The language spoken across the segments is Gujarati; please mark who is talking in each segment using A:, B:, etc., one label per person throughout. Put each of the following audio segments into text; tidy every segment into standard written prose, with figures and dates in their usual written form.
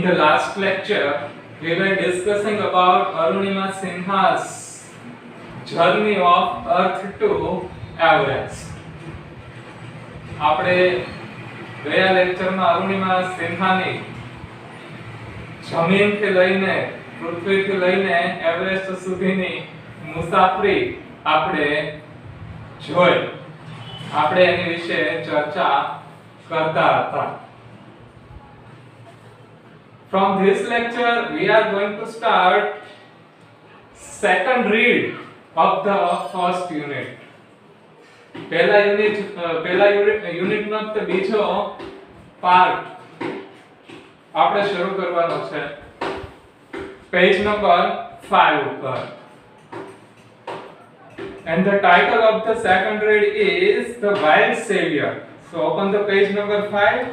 A: the last lecture, we were discussing about Arunima Sinha's journey of Earth to Everest. આપણે ગયા લેક્ચરમાં અરુણિમા સિન્હાની જમીનથી લઈને પૃથ્વીથી લઈને એવરેસ્ટ સુધીની મુસાફરી આપણે જોઈ. આપણે એની વિશે ચર્ચા કરતા હતા. From this lecture we are going to start second read of the first unit. પહેલા યુનિટનો તે બીજો પાર્ટ આપણે શરૂ કરવાનો છે પેજ નંબર 5 ઉપર. And the title of the second read is The Wild Savior. So open the page number 5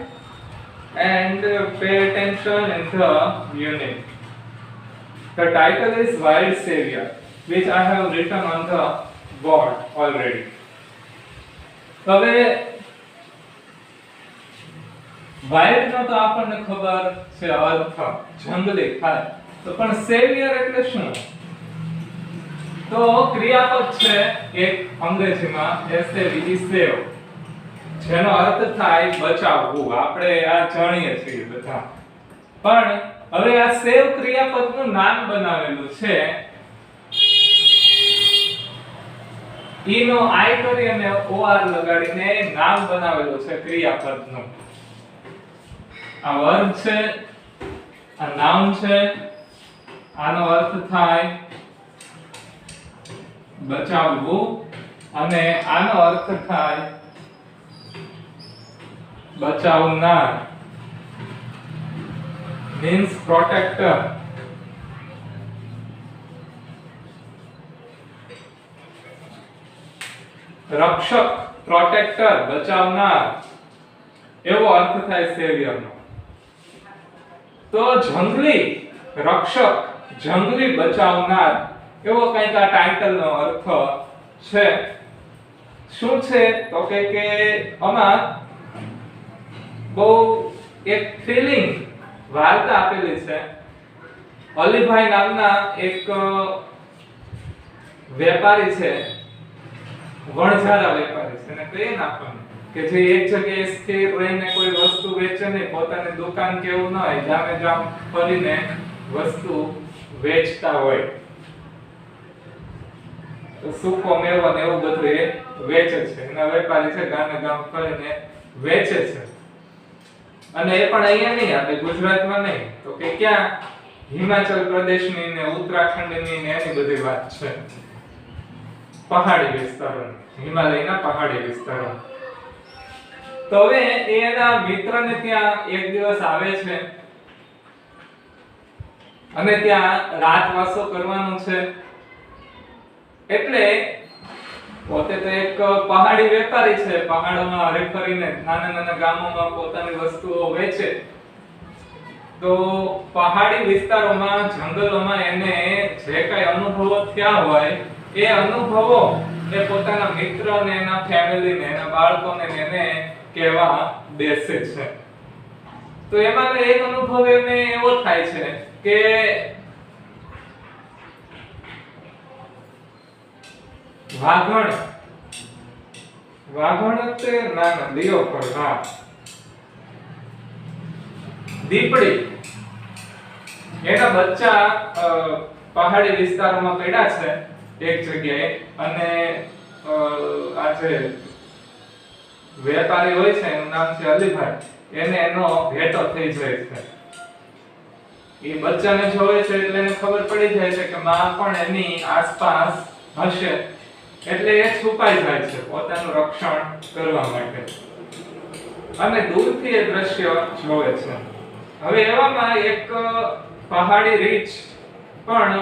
A: and pay attention in the unit. The title is Wild Savior, which I have written on the board already. હવે વાઇલ્ડ નો તો આપણને ખબર છે અર્થ જંગલી થાય, તો પણ સેવિયર એટલે શું? તો ક્રિયાપદ છે એક અંગ્રેજીમાં SAVE, સેવ, જેનો અર્થ થાય બચાવવું. આપણે આ જાણીએ છીએ બધા, પણ હવે આ સેવ ક્રિયાપદનું નામ બનાવેલું છે. ઈ નો આઈ કરી અને ઓઆર લગાડીને નામ બનાવેલું છે ક્રિયાપદનું. આ વર્બ છે, આ નાઉન છે, આનો અર્થ થાય બચાવવું અને આનો અર્થ થાય બચાવનાર, means protector. રક્ષક, પ્રોટેક્ટર, બચાવનાર, એવો અર્થ થાય સેવિયર નો. તો જંગલી રક્ષક, જંગલી બચાવનાર, એવો કંઈક આ ટાઇટલ નો અર્થ છે. શું છે તો કે આમાં બહુ એક થ્રિલિંગ વાર્તા આપેલી છે. અલીભાઈ નામના એક વેપારી છે, વણઝારા વેપારી છે, અને કહીએ ને આપણને કે જે એક જગ્યાએ સ્થિર રહીને કોઈ વસ્તુ વેચે નહીં, પોતાની દુકાન કેવું ન હોય, જામે જામ ફરીને વસ્તુ વેચતા હોય. તો સૂકો મેવો ને એવું બધું એ વેચે છે, એના વેપારી છે, ગામે ગામ ફરીને વેચે છે. અને એ પણ અહીંયા નહીં, આપણે ગુજરાતમાં નહીં, તો કે ક્યાં હિમાચલ પ્રદેશની ને ઉત્તરાખંડની ને એની બધી વાત છે, પહાડી વિસ્તારો, હિમાલયના પહાડી વિસ્તારો. તો હવે એના મિત્રને ત્યાં એક દિવસ આવે છે અને ત્યાં રાતવાસો કરવાનો છે. એટલે પોતે તો એક પહાડી વેપારી છે, પહાડોમાં હરીફરીને નાના નાના ગામોમાં પોતાની વસ્તુઓ વેચે. તો પહાડી વિસ્તારોમાં, જંગલોમાં એને જે કઈ અનુભવો થયા હોય એ અનુભવો એ પોતાના મિત્રને, એના ફેમિલીને, એના બાળકોને એને કહેવા બેસે છે. તો એમાં એક અનુભવ એને એવો થાય છે કે વાઘણ તે ના દિયો પર, હા, દીપડી, એના બચ્ચા પહાડી વિસ્તારોમાં પડ્યા છે એક જગ્યાએ. અને આ જે વેપારી હોય છે, એનું નામ છે અલીભાઈ, એને એનો ભેટો થઈ જાય છે. એ બચ્ચાને જોવે છે એટલે એને ખબર પડી જાય છે કે માં પણ એની આસપાસ હશે, એટલે એ છુપાઈ જાય છે પોતાનું રક્ષણ કરવા માટે અને દૂરથી એ દ્રશ્ય જોવે છે. હવે એવામાં એક પહાડી રીંછ પણ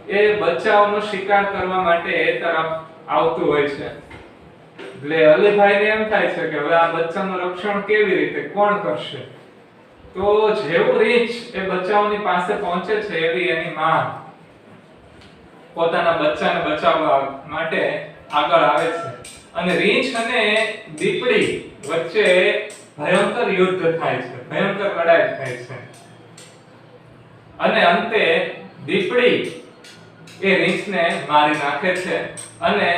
A: એ બચ્ચાઓનો શિકાર કરવા માટે એ તરફ આવતું હોય છે. એટલે અલીભાઈને એમ થાય છે કે હવે આ બચ્ચાનું રક્ષણ કેવી રીતે, કોણ કરશે? તો જેવું રીંછ એ બચ્ચાઓની પાસે પહોંચે છે, એવી એની માં પોતાના બચ્ચાને બચાવવા માટે આગળ આવે છે. અને રીંછ અને દીપડી વચ્ચે ભયંકર યુદ્ધ થાય છે, ભયંકર લડાઈ થાય છે. અને અંતે દીપડી એ રીંછને મારી નાખે છે. અને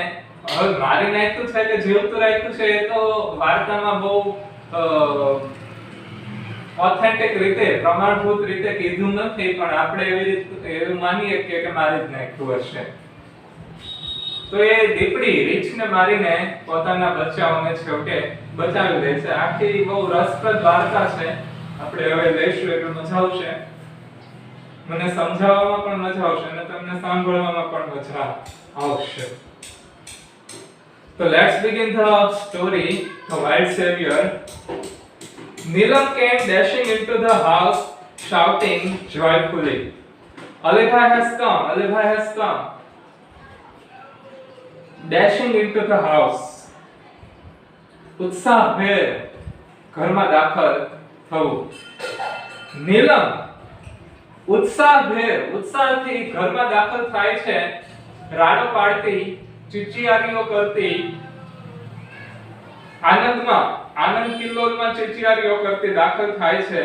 A: હવે મારી નાખ્યું છે કે જીવતું રાખ્યું છે એ તો વાર્તામાં બહુ ઓથેન્ટિક રીતે પ્રમાણભૂત રીતે કીધું નથી, પણ આપણે એવું માનીએ કે મારી જ નાખ્યું હશે. તો એ દીપડી રીંછને મારીને પોતાના બચ્ચાઓને છેવટે બચાવી લે છે. આખી બહુ રસપ્રદ વાર્તા છે. આપણે હવે લઈશું એટલે મજા આવશે. મને સમજાવવામાં પણ મજા આવશે અને તમને સાંભળવામાં પણ મજા આવશે. So let's begin the story. The wild savior. Neelam came dashing into the house, shouting joyfully, "Alibhai has come! Alibhai has come!" Dashing into the house. ઉત્સાહભેર ઘરમાં દાખલ થવું. નીલમ ઉત્સાહથી ઘરમાં દાખલ થાય છે. રાડો પાડતી, ચીચિયારીઓ કરતી, આનંદ કિલ્લોલમાં ચીચિયારીઓ કરતી દાખલ થાય છે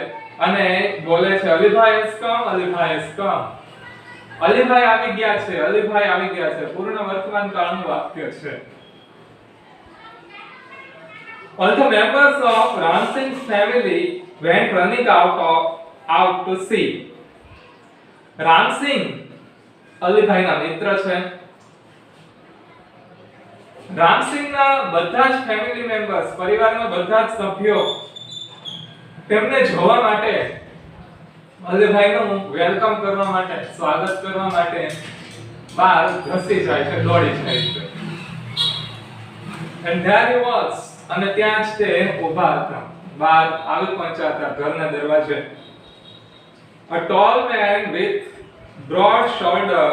A: અને બોલે છે, Alibhai has come, Alibhai has come. Alibhai આવી ગયા છે, અલીભાઈ આવી ગયા છે. પૂર્ણ વર્તમાન કાળનું વાક્ય છે. All the members of Ram Singh's family went running out to see. Ram સિંહ અલીભાઈના મિત્ર છે. રામસિંહના બધા જ ફેમિલી મેમ્બર્સ, પરિવારના બધા જ સભ્યો તેમને જોવા માટે, અલીભાઈનું વેલકમ કરવા માટે, સ્વાગત કરવા માટે બહાર ધસી જાય છે, દોડી જાય છે. And there he was, અને ત્યાં જ તે ઊભા હતા, બહાર આવી પહોંચ્યા હતા ઘરના દરવાજે. A tall man with broad shoulder,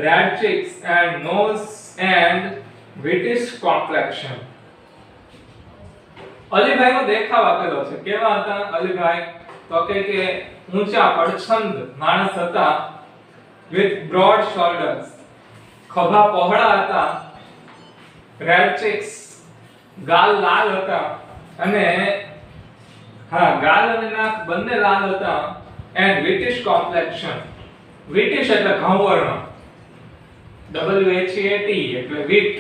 A: red cheeks and nose and British complexion. અલીભાઈનો દેખાવ આપેલો છે. કેવા હતા અલીભાઈ? તો કે ઊંચા પડછંદ માણસ હતા. with broad shoulders, ખભા પહોળા હતા. red cheeks, ગાલ લાલ હતા. અને ગાલ અને નાક બંને લાલ હતા. and British complexion. British એટલે ઘઉંવર્ણ, WHEAT એટલે wheat,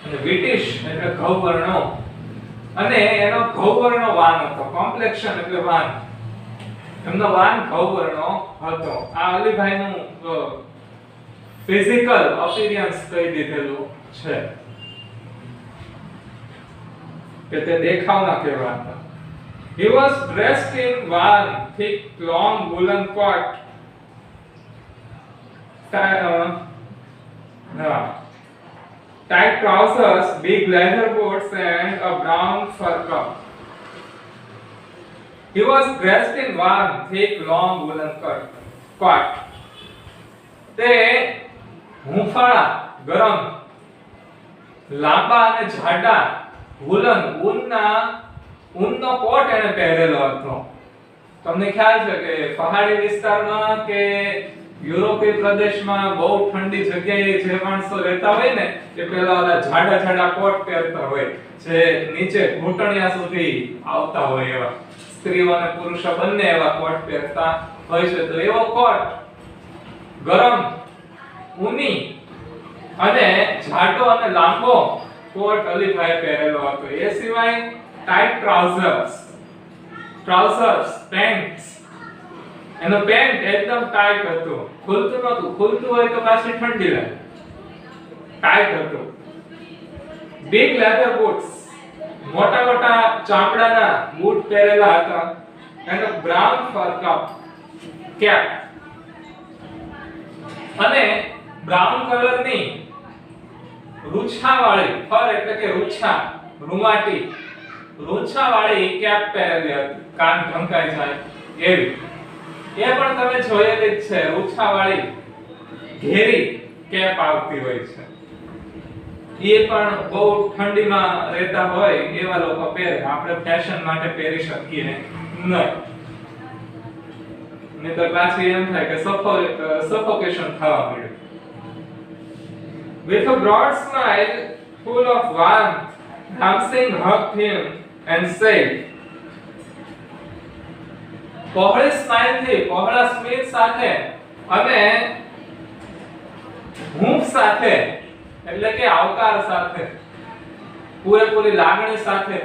A: અને British એટલે ઘઉંવર્ણો, અને એનો ઘઉંવર્ણો વાન હતો. કોમ્પ્લેક્શન એટલે વાન, એમનો વાન ઘઉંવર્ણો હતો. આ અલીભાઈનું ફિઝિકલ અપીયરન્સ કહી દીધેલું છે કે તે દેખાવના કેવા હતા. He was dressed in one thick, long woolen coat. Tight trousers, big leather boots, and a brown fur coat. He was dressed in one thick, long woolen coat. તે હૂંફાળા, ગરમ, લાંબા અને જાડા woolen, ઊનનો કોટ એને પહેરેલો હતો. તમને ખ્યાલ છે કે પહાડી વિસ્તારમાં કે યુરોપીય પ્રદેશમાં બહુ ઠંડી જગ્યાએ જે માણસો રહેતા હોય ને એ પેલા જાડા કોટ પહેરતા હોય, જે નીચે ઘૂંટણિયા સુધી આવતા હોય. એવા સ્ત્રીઓ અને પુરુષો બંને એવા કોટ પહેરતા હોય છે. તો એવો કોટ ગરમ, ઊની અને જાડો અને લાંબો કોટ અલીભાઈ પહેરેલો હતો. એ સિવાય ટાઈટ ટ્રાઉઝર્સ, પેન્ટ્સ. એનો પેન્ટ એકદમ ટાઈટ હતો, ખુલતું નહોતું. ખુલતું હોય તો પાછી ઠંડી લાગે. ટાઈટ હતું. બિગ લેધર બૂટ્સ, મોટા ચામડાના બૂટ પહેરેલા હતા. એન્ડ બ્રાઉન ફર કેપ, અને બ્રાઉન કલરની રૂછાવાળી, ફર એટલે કે રૂછા, રૂંવાટી, રૂછાવાળી કેપ પહેરેલી હતી. કાન ઢંકાઈ જાય એવી. એ પણ તમે જોયેલી જ છે. રૂછાવાળી ઘેરી કેપ આવતી હોય છે. એ પણ બહુ ઠંડીમાં રહેતા હોય એવા લોકો પહેરે. આપણે ફેશન માટે પહેરી શકીએ નહીં, નહીંતર પાછી એમ થાય કે સફોકેશન થવા મળે. With a broad smile full of warmth, Ram Singh hugged him and said, પહોળી સ્માઈલ થી, પહોળા સ્મિત સાથે અને હૂંફ સાથે એટલે કે આવકાર સાથે, પૂરેપૂરી લાગણી સાથે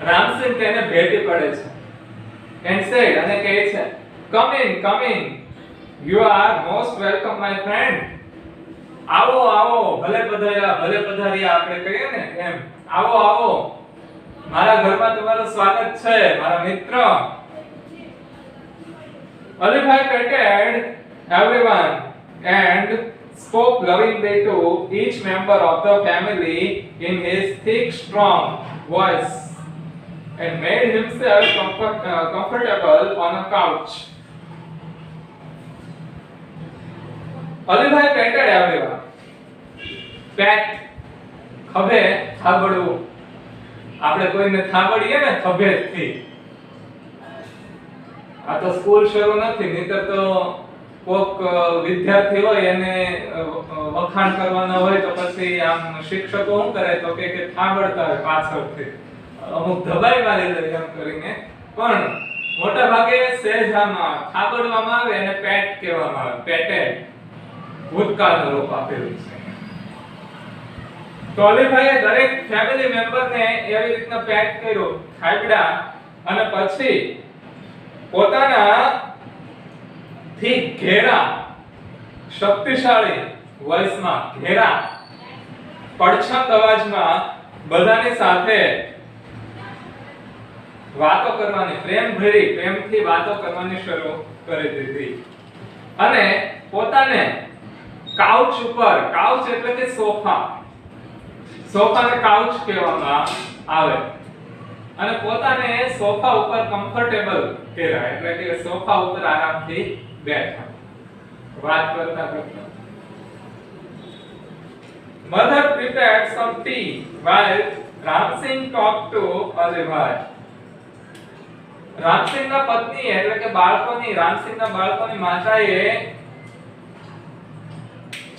A: રામસિંહ તેને ભેટી પડે છે. and said અને કહે છે, come in, you are most welcome my friend. આવો આવો, ભલે પધાર્યા આપણે કહીએ ને એમ, આવો આવો, મારા ઘરમાં તમારું સ્વાગત છે મારા મિત્ર. Alibhai petted everyone and spoke lovingly to each member of the family in his thick strong voice and made himself comfortable on a couch. Alibhai petted everyone. pet ખભે થાબડવું, આપણે કોઈને થાબડીએ ને ખભેથી. આ તો સ્કૂલ શરૂ નથી, નહીતર તો કોક વિદ્યાર્થી હોય એને વખાણ કરવાના હોય તો પછી આમ શિક્ષકો શું કરે તો કે થાબડતા હોય પાછળથી, અમુક દબાઈ મારી દે એમ કરીને. પણ મોટા ભાગે સહેજામાં થાબડવામાં આવે અને પેટ કહેવામાં આવે. પેટેડ ભૂતકાળનું રૂપ આપેલું છે. તો અલીભાઈએ દરેક ફેમિલી મેમ્બરને એવી રીતના પેટ કર્યો, થાબડા, અને પછી પોતાના થી ઘેરા શક્તિશાળી વોઇસમાં, ઘેરા પડછાત અવાજમાં બધાની સાથે વાતો કરવાની, પ્રેમથી વાતો કરવાની શરૂ કરી દીધી. અને પોતાને કાઉચ ઉપર, કાઉચ એટલે કે સોફા, સોફાને કાઉચ કહેવામાં આવે, અને પોતાને સોફા ઉપર કમ્ફર્ટેબલ કહેવાય, એટલે કે સોફા ઉપર આરામથી બેઠા વાત કરતા કરતા. Mother prepared some tea while Ramsingh talked to Alibhai. રામસિંહના પત્ની એટલે કે રામસિંહના બાળકોની માતાએ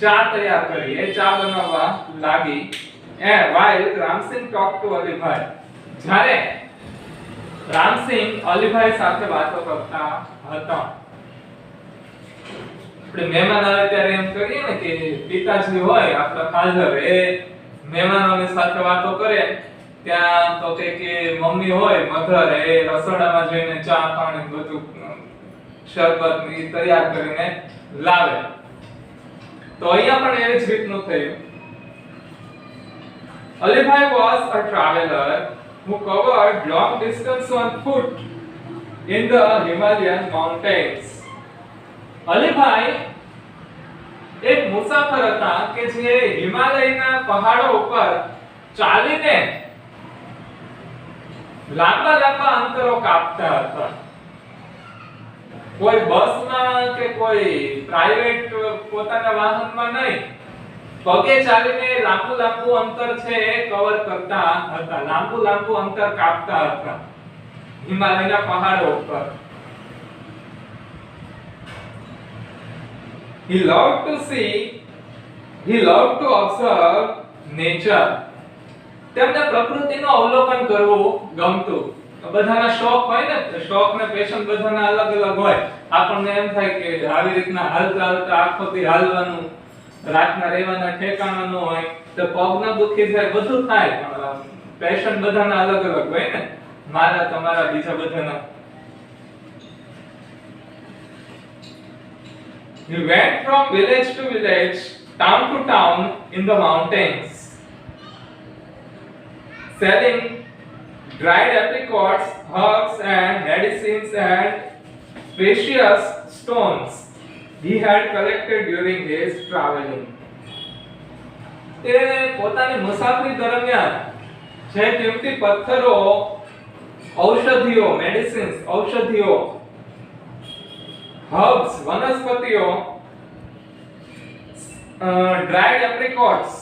A: ચા તૈયાર કરી, એ ચા બનાવવા લાગી. while Ramsingh talked to Alibhai, જ્યારે રામસિંહ અલીભાઈ સાથે વાતો કરતા હતા. આપણે મહેમાન આવે ત્યારે એમ કરીએ ને કે પિતાજી હોય આપણા ફાધર, એ મહેમાનોની સાથે વાતો કરે, ત્યાં તો કે મમ્મી હોય મધર, એ રસોડામાં જઈને ચા પાણી બધું શરબત ની તૈયાર કરીને લાવે. તો અહીંયા પણ એવી જ રીતનું થયું. Alibhai was a traveler who covered long distance on foot in the Himalayan mountains. Alibhai એક મુસાફર હતા કે જે હિમાલયના પહાડો ઉપર ચાલીને લાંબા અંતરો કાપતા હતા. કોઈ બસમાં કે કોઈ પ્રાઇવેટ પોતાના વાહનમાં નહીં, પગે ચાલીને લાંબુ અંતર છે એ કવર કરતા હતા, લાંબુ અંતર કાપતા હતા હિમાલયના પહાડો ઉપર. He loved to observe nature. તેમને પ્રકૃતિનું અવલોકન કરવું ગમતું. બધાના શોખ હોય ને, શોખ ને પેશન બધાના અલગ હોય. આપણને એમ થાય કે આવી રીતના હાલતા આખોથી હાલવાનું, રાતના રહેવાના ઠેકાણા ન હોય, તો પગના દુખી થાય, બધું થાય, પણ પેશન બધાના અલગ હોય ને, મારા તમારા બીજા બધાના. He went from village to village, town to town in the mountains, selling dried apricots, herbs and medicines and precious stones he had collected during his traveling. તે પોતાની મુસાફરી દરમિયાન જે કિંમતી પથ્થરો, ઔષધિઓ, મેડિસિન્સ, ઔષધિઓ, હર્બ્સ, વનસ્પતિઓ, ડ્રાઈડ એપ્રિકોટ્સ,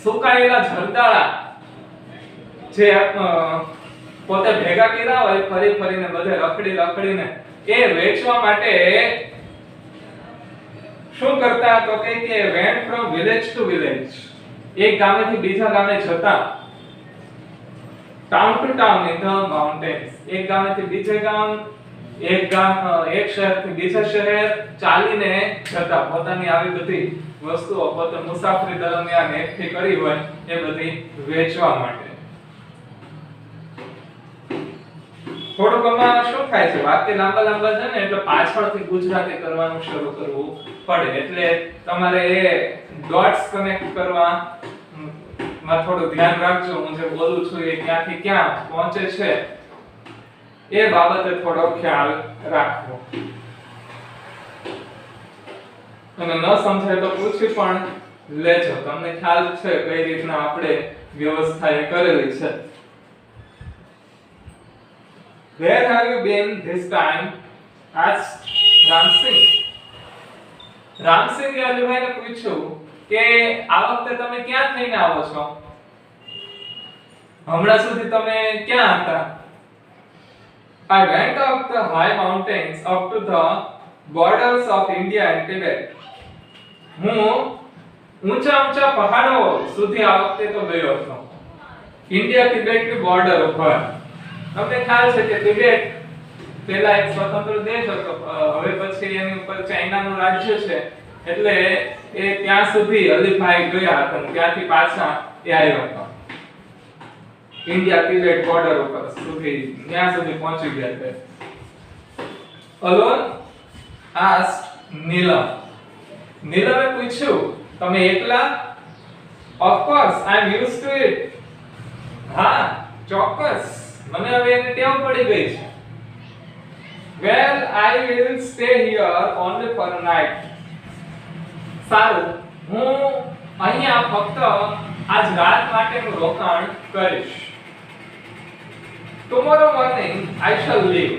A: સુકાયેલા જરદાળા, જે પોતે ભેગા કર્યા હોય ફરીને બધે રખડીને એ વેચવા માટે શું કરતા તો કે went from village to village, એક ગામેથી બીજા ગામે જતા, town to town in the mountains, એક ગામેથી બીજે ગામ, એક ગામ એક શહેરથી બીજા શહેર ચાલીને જતા પોતાની આવી બધી વસ્તુઓ પોતે મુસાફરી દરમિયાન એકઠી કરી હોય એ બધી વેચવા માટે. થોડુંક આમાં શું થાય છે, વાક્ય લાંબા લાંબા છે ને એટલે પાછળથી ગુજરાતી કરવાનું શરૂ કરવું પડે, એટલે તમારે એ ડોટ્સ કનેક્ટ કરવા માં થોડું ધ્યાન રાખજો. હું જે બોલું છું એ ક્યાંથી ક્યાં પહોંચે છે એ બાબતે થોડો ખ્યાલ રાખવો. અને ન સમજાય તો પૂછી પણ લેજો. તમને ખ્યાલ છે કઈ રીતના આપણે વ્યવસ્થા એ કરેલી છે. Where have you been this time? asked Ramsingh. રામસિંગે અલીભાઈને પૂછ્યું કે આ વખતે તમે ક્યાં થઈને આવો છો? હમણાં સુધી તમે ક્યાં હતા? I went up the high mountains up to the borders of India and Tibet. હું ઊંચા ઊંચા પહાડો સુધી આ વખતે તો ગયો હતો. ઇન્ડિયા તિબેટ ની બોર્ડર ઉપર. તમને ખ્યાલ છે કે તિબેટ પહેલા એક સ્વતંત્ર દેશ હતો, હવે પછી એની ઉપર ચાઇનાનું રાજ્ય છે, એટલે એ ત્યાં સુધી અલીભાઈ ગયા હતા અને ત્યાંથી પાછા એ આવ્યા હતા ઇન્ડિયા તિબેટ બોર્ડર ઉપર સુધી, ત્યાં સુધી પહોંચી ગયા હતા. Alone asked Neelam. નીલમે પૂછ્યું તમે એકલા? Of course, I am used to it. હા, ચોક્કસ, મને હવે એની ટેવ પડી ગઈ છે. Well, I will stay here only for a night. સારું, હું અહીંયા ફક્ત આજ રાત માટેનું રોકાણ કરીશ. Tomorrow morning I shall leave.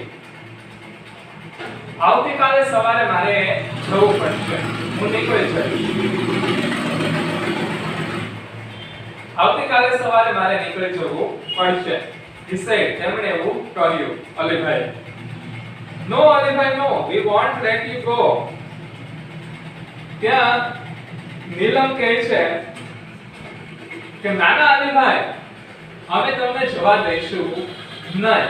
A: આવતીકાલે સવારે મારે જવું પડશે, હું નીકળી જઈશ. આવતીકાલે સવારે મારે નીકળી જવું પડશે. He said, તેમણે એવું કહ્યું Alibhai. No Alibhai, no, we won't let you go. ત્યાં નીલમ કહે છે કે નાના અલીભાઈ, અમે તમને જવા દઈશું નહીં.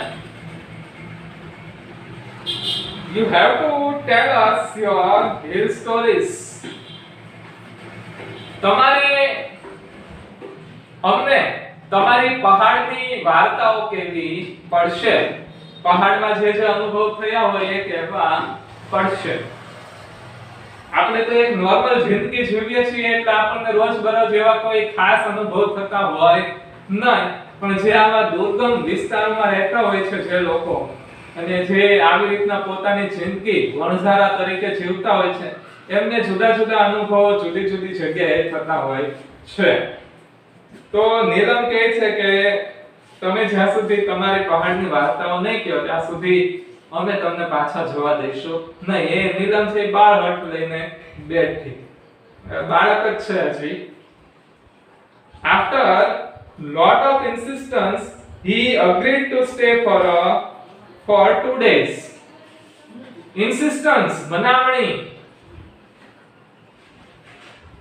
A: You have to tell us your hill stories. તમારે અમને તમારી પહાડની વાર્તાઓ કહેવી પડશે. પહાડમાં જે જે અનુભવ થયા હોય એ કહેવા પડશે. આપણે તો એક નોર્મલ જિંદગી જીવીએ છીએ એટલે આપણને રોજબરોજ એવા કોઈ ખાસ અનુભવ થતા હોય નહીં, પણ જે આવા દુર્ગમ વિસ્તારોમાં રહેતા હોય છે જે લોકો, અને જે આવી રીતના પોતાની જિંદગી વણઝારા તરીકે જીવતા હોય છે, એમને જુદા જુદા અનુભવો જુદી જુદી જગ્યાએ થતા હોય છે. તો નીલમ કહે છે કે તમે જ્યાં સુધી તમારી પહાડની વાર્તાઓ નહીં કહો ત્યાં સુધી અમે તમને પાછા જવા દઈશું નહીં. એ નીલમ છે બાળ હટ લઈને બેઠી, બાળક જ છે હજી. After lot of insistence he agreed to stay for 2 days. Insistence, મનામણી.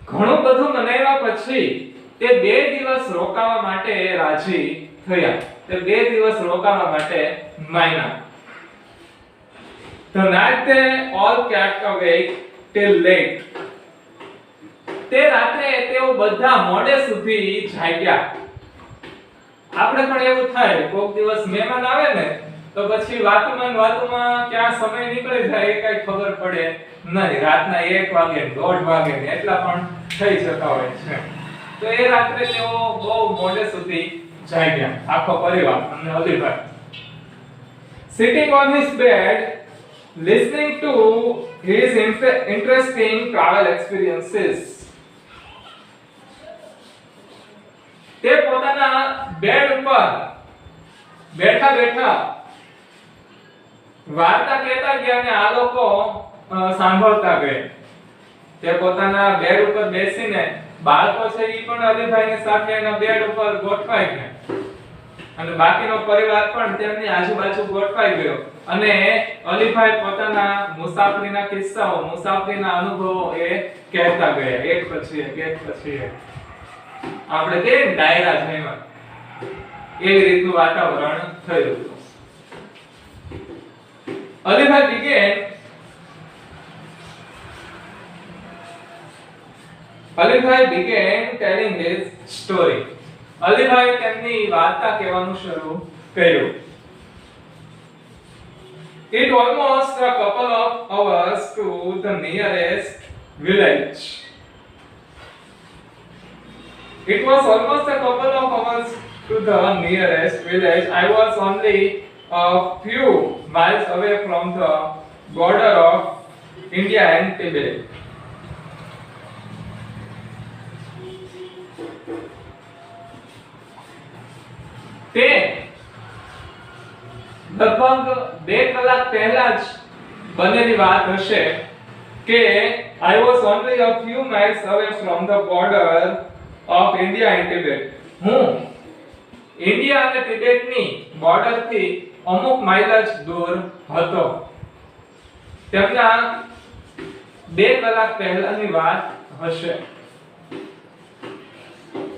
A: ઘણું બધું મનાવ્યા પછી તે 2 દિવસ રોકાવા માટે રાજી થયા. તે 2 દિવસ રોકાવા માટે માન્યા. The night they all kept awake till late. તે રાત્રે તેઓ બધા મોડે સુધી જાગ્યા. આપણે પણ એવું થાય, કોઈક દિવસ મહેમાન આવે ને તો પછી વાતોમાં ક્યાં સમય નીકળી જાય એ કઈ ખબર પડે નહીં. રાતના 1 વાગે 1:30 વાગે એટલા પણ થઈ જતા હોય છે. તો એ રાત્રે તેઓ બહુ મોડે સુધી જાગ્યા, આખો પરિવાર અને Alibhai. Sitting on his bed listening to his interesting travel experiences. તે પોતાના બેડ ઉપર બેઠા બેઠા વાર્તા કહેતા ગયા અને આ લોકો સાંભળતા ગયા. તે પોતાના બેડ ઉપર બેસીને, બાળકો છે ઈ પણ અલીભાઈની સાથે એના બેડ ઉપર ગોઠવાઈ ગયા અને બાકીનો પરિવાર પણ તેમની આજુબાજુ ગોઠવાઈ ગયો અને અલીભાઈ પોતાના મુસાફરીના કિસ્સાઓ, મુસાફરીના અનુભવો એ કહેતા ગયા, એક પછી એક. આપણે કે ડાયરા જેવા એવી રીતનું વાતાવરણ થયું હતું. Alibhai began telling his story. Alibhai તેમની વાર્તા કહેવાનું શરૂ કર્યું. It almost a couple of hours to the nearest village. It was almost a couple of hours to the nearest village. I was only a few miles away from the border of India and Tibet. તે લગભગ 2 કલાક પહેલા જ બનેલી વાત હશે કે I was only a few miles away from the border of India and Tibet. હું ઇન્ડિયા અને તિબેટની બોર્ડર થી અમુક માઇલ જ દૂર હતો. તેમના 2 કલાક પહેલાની વાત હશે.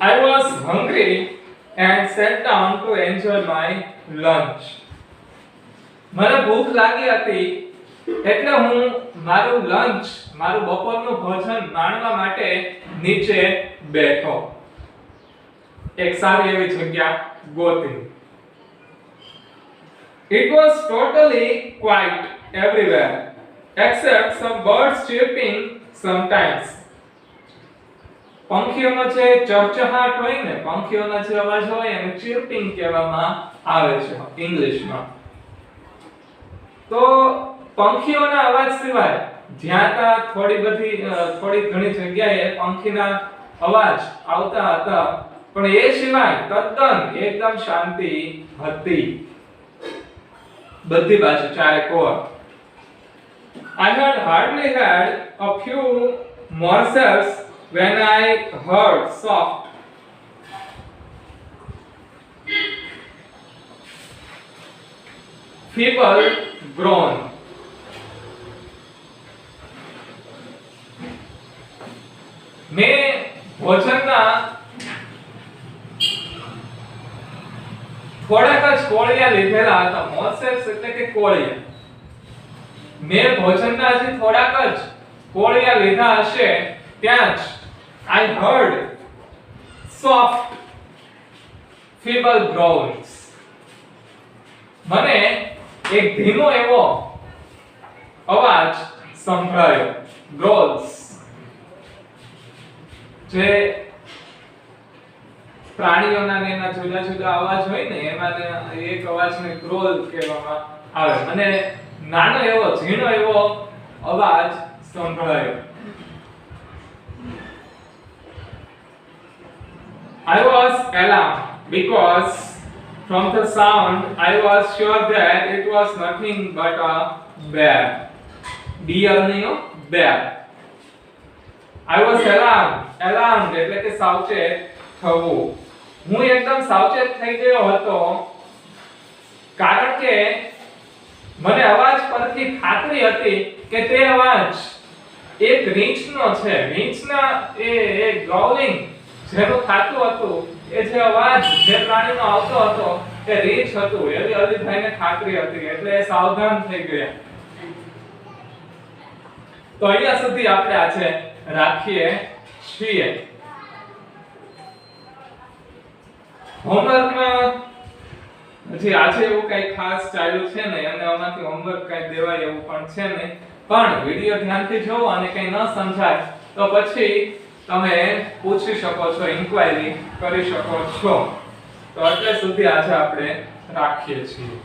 A: I was hungry and sat down to enjoy my lunch. મને ભૂખ લાગી હતી એટલે હું મારું લંચ, મારું બપોરનું ભોજન માણવા માટે નીચે બેઠો. એક સારી એવી જગ્યા ગોતી. It was totally quiet everywhere except some birds chirping sometimes. પંખીઓનો જે ચહચહાટ હોય ને, પંખીઓનો જે અવાજ હોય એને ચિર્પિંગ કહેવામાં આવે છે ઇંગ્લિશમાં. તો પંખીઓના અવાજ સિવાય જ્યાં ત્યાં થોડી ઘણી જગ્યાએ પંખીના અવાજ આવતા હતા, પણ એ સિવાય તદ્દન એકદમ શાંતિ હતી બધી બાજુ ચારે core. I had hardly had a few morsels when I heard soft feeble groan. મેં ભોજનના થોડાક જ કોળિયા લીધેલા હતા. મોર્સેલ્સ એટલે કે કોળિયા. મેં ભોજનના હજી થોડાક જ કોળિયા લીધા હશે ત્યાં જ I heard soft feeble groans. મને એક ધીમો એવો અવાજ સંભળાયો. growls જે પ્રાણીઓના ને એના જુદા જુદા અવાજ હોય ને, એમાં એક અવાજને ગ્રોલ કહેવામાં આવે. અને નાનો એવો ઝીણો એવો અવાજ સંભળાયો. I was alarmed because from the sound I was sure that it was nothing but a bear. Deer નહીં, bear. I was alarmed એટલે કે સાવચેત થવું. હું એકદમ સાવચેત થઈ ગયો હતો કારણ કે મને અવાજ પરથી ખાતરી હતી કે તે અવાજ એક રીંછનો છે. રીંછના એ ગ્રોલિંગ જેનું થાતું હતું, એ જે અવાજ જે પ્રાણીનો આવતો હતો એ રીંછ હતું, એવી અલીભાઈને ખાતરી હતી. એટલે એ સાવધાન થઈ ગયા. તો અહીંયા સુધી આપણે આજે રાખીએ છીએ. હોમવર્કમાં હજી આજે એવું કઈ ખાસ ચાલ્યું છે ને, અને આમાંથી હોમવર્ક કઈ દેવાય એવું પણ છે નહીં. પણ વિડિયો ધ્યાનથી જોવો અને કઈ ન સમજાય તો પછી તમે પૂછી શકો છો, ઇન્ક્વાયરી કરી શકો છો. તો એટલે સુધી આજે આપણે રાખીએ છીએ.